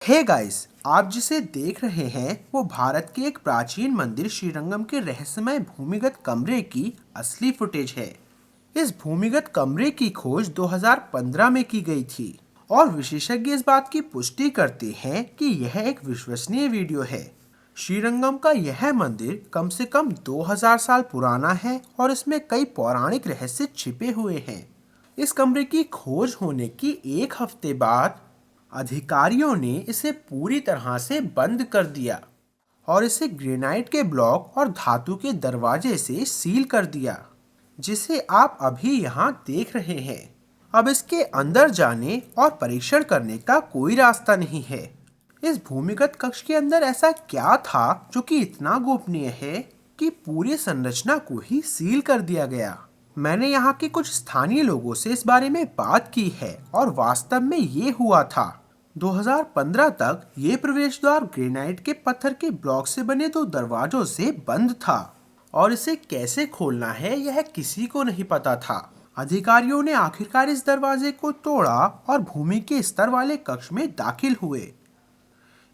Hey guys, आप जिसे देख रहे हैं वो भारत के एक प्राचीन मंदिर श्रीरंगम के रहस्यमय भूमिगत कमरे की असली फुटेज है। इस भूमिगत कमरे की खोज 2015 में की गई थी और विशेषज्ञ इस बात की पुष्टि करते हैं कि यह एक विश्वसनीय वीडियो है। श्रीरंगम का यह मंदिर कम से कम 2000 साल पुराना है और इसमें कई पौराणिक रहस्य छिपे हुए हैं। इस कमरे की खोज होने की एक हफ्ते बाद अधिकारियों ने इसे पूरी तरह से बंद कर दिया और इसे ग्रेनाइट के ब्लॉक और धातु के दरवाजे से सील कर दिया, जिसे आप अभी यहाँ देख रहे हैं। अब इसके अंदर जाने और परीक्षण करने का कोई रास्ता नहीं है। इस भूमिगत कक्ष के अंदर ऐसा क्या था जो कि इतना गोपनीय है कि पूरी संरचना को ही सील कर दिया गया। मैंने यहाँ के कुछ स्थानीय लोगों से इस बारे में बात की है और वास्तव में ये हुआ था। 2015 तक ये प्रवेश द्वार ग्रेनाइट के पत्थर के ब्लॉक से बने दो दरवाजों से बंद था और इसे कैसे खोलना है यह किसी को नहीं पता था। अधिकारियों ने आखिरकार इस दरवाजे को तोड़ा और भूमि के स्तर वाले कक्ष में दाखिल हुए।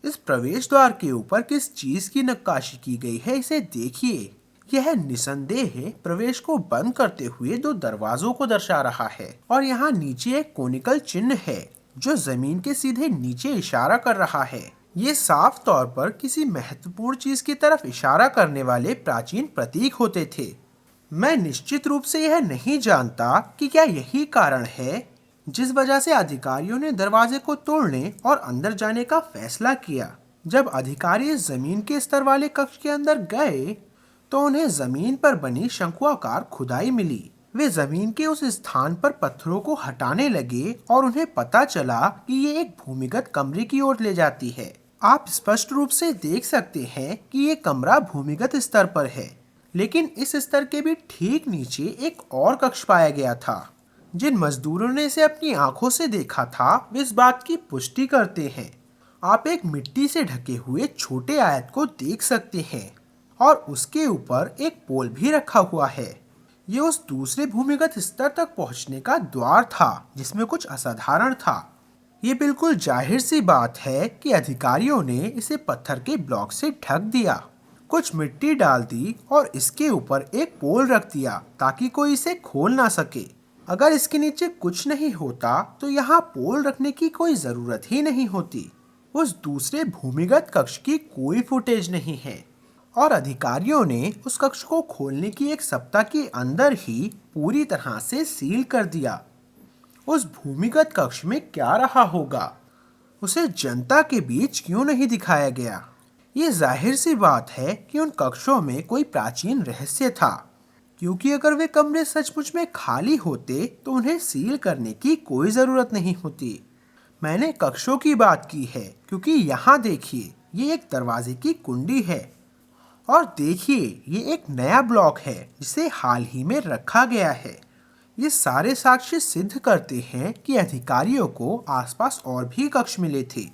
इस प्रवेश द्वार के ऊपर किस चीज की नक्काशी की गई है इसे देखिए। यह निसंदेह प्रवेश को बंद करते हुए दो दरवाजों को दर्शा रहा है और यहाँ नीचे एक कोनिकल चिन्ह है जो जमीन के सीधे नीचे इशारा कर रहा है। ये साफ तौर पर किसी महत्वपूर्ण चीज की तरफ इशारा करने वाले प्राचीन प्रतीक होते थे। मैं निश्चित रूप से यह नहीं जानता कि क्या यही कारण है जिस वजह से अधिकारियों ने दरवाजे को तोड़ने और अंदर जाने का फैसला किया। जब अधिकारी इस जमीन के स्तर वाले कक्ष के अंदर गए तो उन्हें जमीन पर बनी शंक्वाकार खुदाई मिली। वे जमीन के उस स्थान पर पत्थरों को हटाने लगे और उन्हें पता चला कि ये एक भूमिगत कमरे की ओर ले जाती है। आप स्पष्ट रूप से देख सकते हैं कि ये कमरा भूमिगत स्तर पर है, लेकिन इस स्तर के भी ठीक नीचे एक और कक्ष पाया गया था। जिन मजदूरों ने इसे अपनी आंखों से देखा था वे इस बात की पुष्टि करते हैं। आप एक मिट्टी से ढके हुए छोटे आयत को देख सकते हैं और उसके ऊपर एक पोल भी रखा हुआ है। ये उस दूसरे भूमिगत स्तर तक पहुंचने का द्वार था जिसमें कुछ असाधारण था। ये बिल्कुल जाहिर सी बात है कि अधिकारियों ने इसे पत्थर के ब्लॉक से ढक दिया, कुछ मिट्टी डाल दी और इसके ऊपर एक पोल रख दिया ताकि कोई इसे खोल ना सके। अगर इसके नीचे कुछ नहीं होता तो यहाँ पोल रखने की कोई जरूरत ही नहीं होती। उस दूसरे भूमिगत कक्ष की कोई फुटेज नहीं है और अधिकारियों ने उस कक्ष को खोलने की एक सप्ताह के अंदर ही पूरी तरह से सील कर दिया। उस भूमिगत कक्ष में क्या रहा होगा, उसे जनता के बीच क्यों नहीं दिखाया गया? ये जाहिर सी बात है कि उन कक्षों में कोई प्राचीन रहस्य था, क्योंकि अगर वे कमरे सचमुच में खाली होते तो उन्हें सील करने की कोई जरूरत नहीं होती। मैंने कक्षों की बात की है क्योंकि यहाँ देखिए, ये एक दरवाजे की कुंडी है और देखिए ये एक नया ब्लॉक है जिसे हाल ही में रखा गया है। ये सारे साक्ष्य सिद्ध करते हैं कि अधिकारियों को आसपास और भी कक्ष मिले थे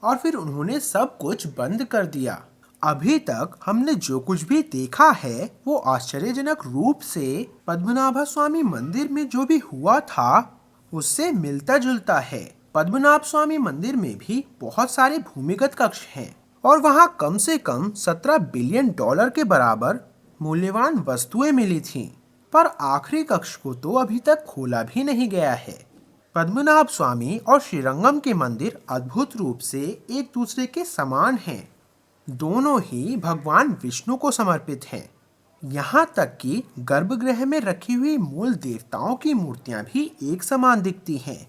और फिर उन्होंने सब कुछ बंद कर दिया। अभी तक हमने जो कुछ भी देखा है वो आश्चर्यजनक रूप से पद्मनाभ स्वामी मंदिर में जो भी हुआ था उससे मिलता जुलता है। पद्मनाभ स्वामी मंदिर में भी बहुत सारे भूमिगत कक्ष हैं और वहाँ कम से कम 17 बिलियन डॉलर के बराबर मूल्यवान वस्तुएं मिली थीं, पर आखिरी कक्ष को तो अभी तक खोला भी नहीं गया है। पद्मनाभ स्वामी और श्रीरंगम के मंदिर अद्भुत रूप से एक दूसरे के समान हैं। दोनों ही भगवान विष्णु को समर्पित हैं। यहाँ तक कि गर्भगृह में रखी हुई मूल देवताओं की मूर्तियाँ भी एक समान दिखती हैं।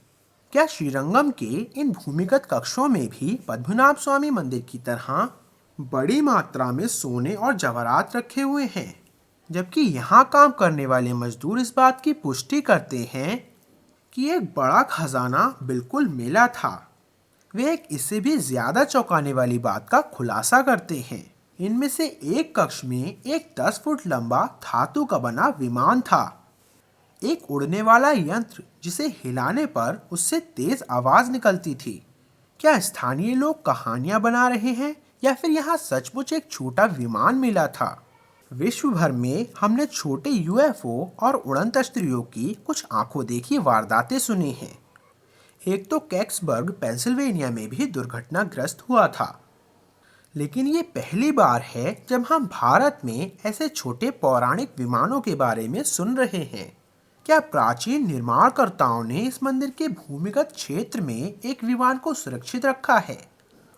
क्या श्रीरंगम के इन भूमिगत कक्षों में भी पद्मनाभ स्वामी मंदिर की तरह बड़ी मात्रा में सोने और जवाहरात रखे हुए हैं? जबकि यहाँ काम करने वाले मजदूर इस बात की पुष्टि करते हैं कि एक बड़ा खजाना बिल्कुल मिला था। वे एक इससे भी ज्यादा चौंकाने वाली बात का खुलासा करते हैं। इनमें से एक कक्ष में एक 10 फुट लंबा धातु का बना विमान था, एक उड़ने वाला यंत्र जिसे हिलाने पर उससे तेज आवाज निकलती थी। क्या स्थानीय लोग कहानियां बना रहे हैं या फिर यहाँ सचमुच एक छोटा विमान मिला था? विश्व भर में हमने छोटे यूएफओ और उड़न तस्त्रियों की कुछ आंखों देखी वारदातें सुनी हैं। एक तो कैक्सबर्ग पेंसिल्वेनिया में भी दुर्घटनाग्रस्त हुआ था। लेकिन ये पहली बार है जब हम भारत में ऐसे छोटे पौराणिक विमानों के बारे में सुन रहे हैं। क्या प्राचीन निर्माणकर्ताओं ने इस मंदिर के भूमिगत क्षेत्र में एक विमान को सुरक्षित रखा है?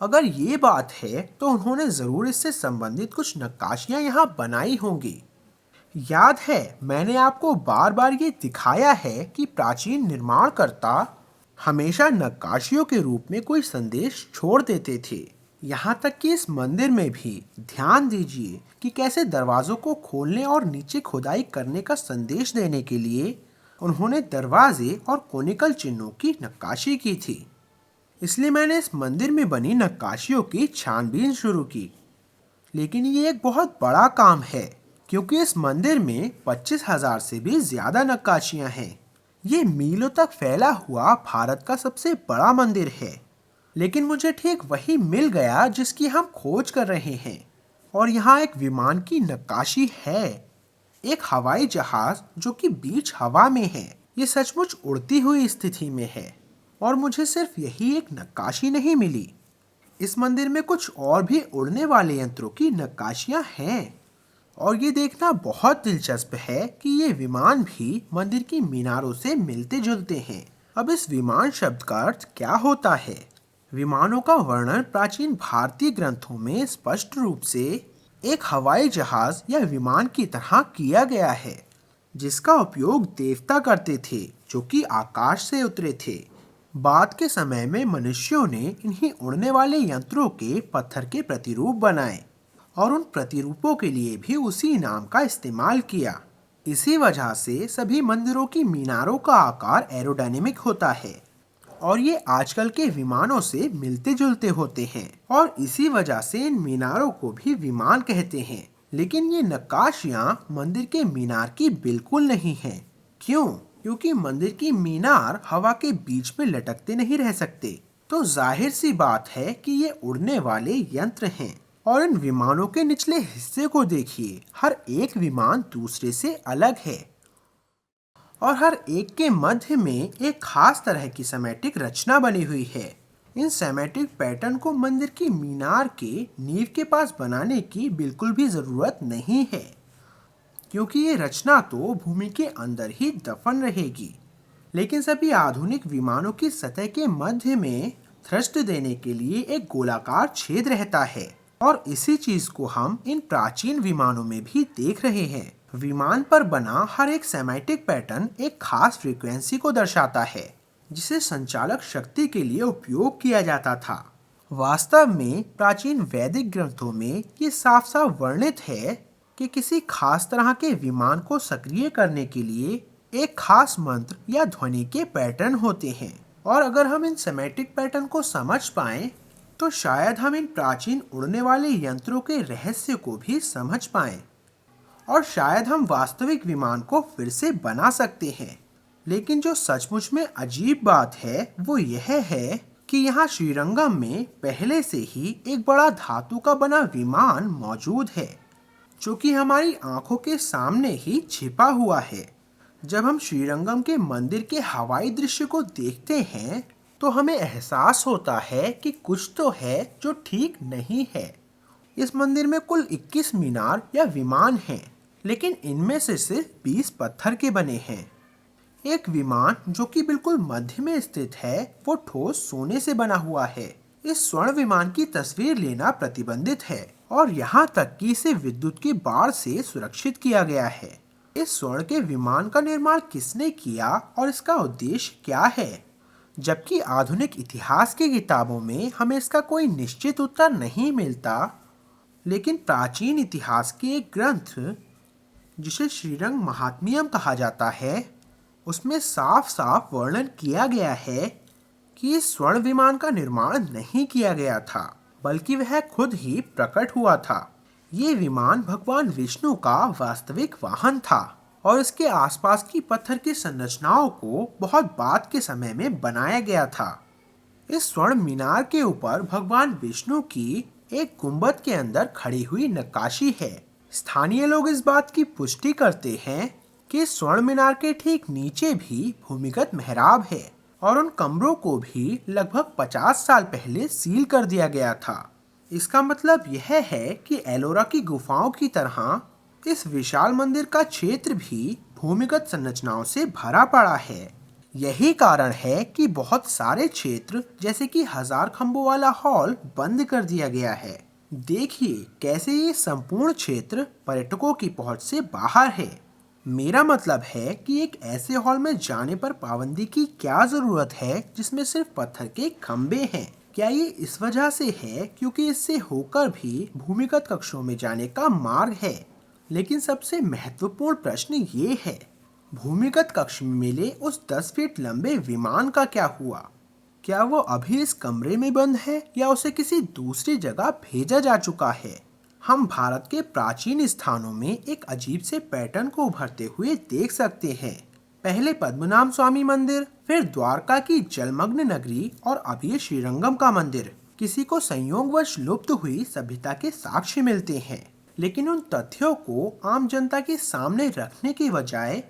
अगर ये बात है तो उन्होंने जरूर इससे संबंधित कुछ नक्काशियां यहाँ बनाई होंगी। याद है, मैंने आपको बार बार ये दिखाया है कि प्राचीन निर्माणकर्ता हमेशा नक्काशियों के रूप में कोई संदेश छोड़ देते थे। यहाँ तक कि इस मंदिर में भी ध्यान दीजिए कि कैसे दरवाजों को खोलने और नीचे खुदाई करने का संदेश देने के लिए उन्होंने दरवाजे और कोनिकल चिन्हों की नक्काशी की थी। इसलिए मैंने इस मंदिर में बनी नक्काशियों की छानबीन शुरू की। लेकिन ये एक बहुत बड़ा काम है, क्योंकि इस मंदिर में 25,000 से भी ज्यादा नक्काशियां हैं। ये मीलों तक फैला हुआ भारत का सबसे बड़ा मंदिर है। लेकिन मुझे ठीक वही मिल गया जिसकी हम खोज कर रहे हैं। और यहाँ एक विमान की नक्काशी है, एक हवाई जहाज जो कि बीच हवा में है। ये सचमुच उड़ती हुई स्थिति में है। और मुझे सिर्फ यही एक नक्काशी नहीं मिली, इस मंदिर में कुछ और भी उड़ने वाले यंत्रों की नक्काशियां हैं। और ये देखना बहुत दिलचस्प है कि ये विमान भी मंदिर की मीनारों से मिलते जुलते हैं। अब इस विमान शब्द का अर्थ क्या होता है? विमानों का वर्णन प्राचीन भारतीय ग्रंथों में स्पष्ट रूप से एक हवाई जहाज या विमान की तरह किया गया है, जिसका उपयोग देवता करते थे जो कि आकाश से उतरे थे। बाद के समय में मनुष्यों ने इन्हीं उड़ने वाले यंत्रों के पत्थर के प्रतिरूप बनाए और उन प्रतिरूपों के लिए भी उसी नाम का इस्तेमाल किया। इसी वजह से सभी मंदिरों की मीनारों का आकार एरोडायनेमिक होता है और ये आजकल के विमानों से मिलते जुलते होते हैं। और इसी वजह से इन मीनारों को भी विमान कहते हैं। लेकिन ये नक्काशियां मंदिर के मीनार की बिल्कुल नहीं हैं। क्यों? क्योंकि मंदिर की मीनार हवा के बीच में लटकते नहीं रह सकते। तो जाहिर सी बात है कि ये उड़ने वाले यंत्र हैं। और इन विमानों के निचले हिस्से को देखिए, हर एक विमान दूसरे से अलग है और हर एक के मध्य में एक खास तरह की सेमेटिक रचना बनी हुई है। इन सेमेटिक पैटर्न को मंदिर की मीनार के नींव के पास बनाने की बिल्कुल भी जरूरत नहीं है, क्योंकि ये रचना तो भूमि के अंदर ही दफन रहेगी। लेकिन सभी आधुनिक विमानों की सतह के मध्य में थ्रस्ट देने के लिए एक गोलाकार छेद रहता है और इसी चीज को हम इन प्राचीन विमानों में भी देख रहे हैं। विमान पर बना हर एक सेमेटिक पैटर्न एक खास फ्रीक्वेंसी को दर्शाता है, जिसे संचालक शक्ति के लिए उपयोग किया जाता था। वास्तव में प्राचीन वैदिक ग्रंथों में ये साफ साफ वर्णित है कि किसी खास तरह के विमान को सक्रिय करने के लिए एक खास मंत्र या ध्वनि के पैटर्न होते हैं। और अगर हम इन सेमेटिक पैटर्न को समझ पाएं तो शायद हम इन प्राचीन उड़ने वाले यंत्रों के रहस्य को भी समझ पाएं और शायद हम वास्तविक विमान को फिर से बना सकते हैं। लेकिन जो सचमुच में अजीब बात है वो यह है कि यहाँ श्रीरंगम में पहले से ही एक बड़ा धातु का बना विमान मौजूद है, जो कि हमारी आंखों के सामने ही छिपा हुआ है। जब हम श्रीरंगम के मंदिर के हवाई दृश्य को देखते हैं तो हमें एहसास होता है कि कुछ तो है जो ठीक नहीं है। इस मंदिर में कुल 21 मीनार या विमान हैं, लेकिन इनमें से सिर्फ 20 पत्थर के बने हैं। एक विमान जो कि बिल्कुल मध्य में स्थित है वो ठोस सोने से बना हुआ है। इस स्वर्ण विमान की तस्वीर लेना प्रतिबंधित है और यहाँ तक कि इसे विद्युत की बाढ़ से सुरक्षित किया गया है। इस स्वर्ण के विमान का निर्माण किसने किया और इसका उद्देश्य क्या है? जबकि आधुनिक इतिहास की किताबों में हमें इसका कोई निश्चित उत्तर नहीं मिलता, लेकिन प्राचीन इतिहास के एक ग्रंथ जिसे श्रीरंग महात्म्यम कहा जाता है, उसमें साफ साफ वर्णन किया गया है कि इस स्वर्ण विमान का निर्माण नहीं किया गया था, बल्कि वह खुद ही प्रकट हुआ था। ये विमान भगवान विष्णु का वास्तविक वाहन था और इसके आसपास की पत्थर की संरचनाओं को बहुत बाद के समय में बनाया गया था। इस स्वर्ण मीनार के ऊपर भगवान विष्णु की एक गुंबद के अंदर खड़ी हुई नक्काशी है। स्थानीय लोग इस बात की पुष्टि करते हैं कि स्वर्ण मीनार के ठीक नीचे भी भूमिगत मेहराब है, और उन कमरों को भी लगभग 50 साल पहले सील कर दिया गया था। इसका मतलब यह है कि एलोरा की गुफाओं की तरह इस विशाल मंदिर का क्षेत्र भी भूमिगत संरचनाओं से भरा पड़ा है। यही कारण है कि बहुत सारे क्षेत्र जैसे कि 1000 खंभों वाला हॉल बंद कर दिया गया है। देखिए कैसे ये संपूर्ण क्षेत्र पर्यटकों की पहुंच से बाहर है। मेरा मतलब है कि एक ऐसे हॉल में जाने पर पाबंदी की क्या जरूरत है जिसमें सिर्फ पत्थर के खंभे हैं। क्या ये इस वजह से है क्योंकि इससे होकर भी भूमिगत कक्षों में जाने का मार्ग है? लेकिन सबसे महत्वपूर्ण प्रश्न ये है, भूमिगत कक्ष में मिले उस 10 फीट लंबे विमान का क्या हुआ? क्या वो अभी इस कमरे में बंद है या उसे किसी दूसरी जगह भेजा जा चुका है? हम भारत के प्राचीन स्थानों में एक अजीब से पैटर्न को उभरते हुए देख सकते हैं। पहले पद्मनाभ स्वामी मंदिर, फिर द्वारका की जलमग्न नगरी और अब ये श्रीरंगम का मंदिर। किसी को संयोगवश लुप्त हुई सभ्यता के साक्ष्य मिलते हैं, लेकिन उन तथ्यों को आम जनता के सामने रखने के बजाय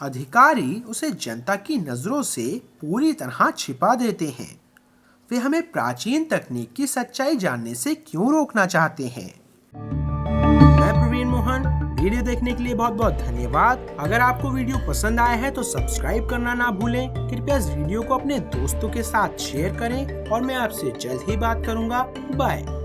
अधिकारी उसे जनता की नजरों से पूरी तरह छिपा देते हैं। वे हमें प्राचीन तकनीक की सच्चाई जानने से क्यों रोकना चाहते हैं? मैं प्रवीण मोहन, वीडियो देखने के लिए बहुत बहुत धन्यवाद। अगर आपको वीडियो पसंद आया है तो सब्सक्राइब करना ना भूलें। कृपया इस वीडियो को अपने दोस्तों के साथ शेयर करें और मैं आपसे जल्द ही बात करूंगा। बाय।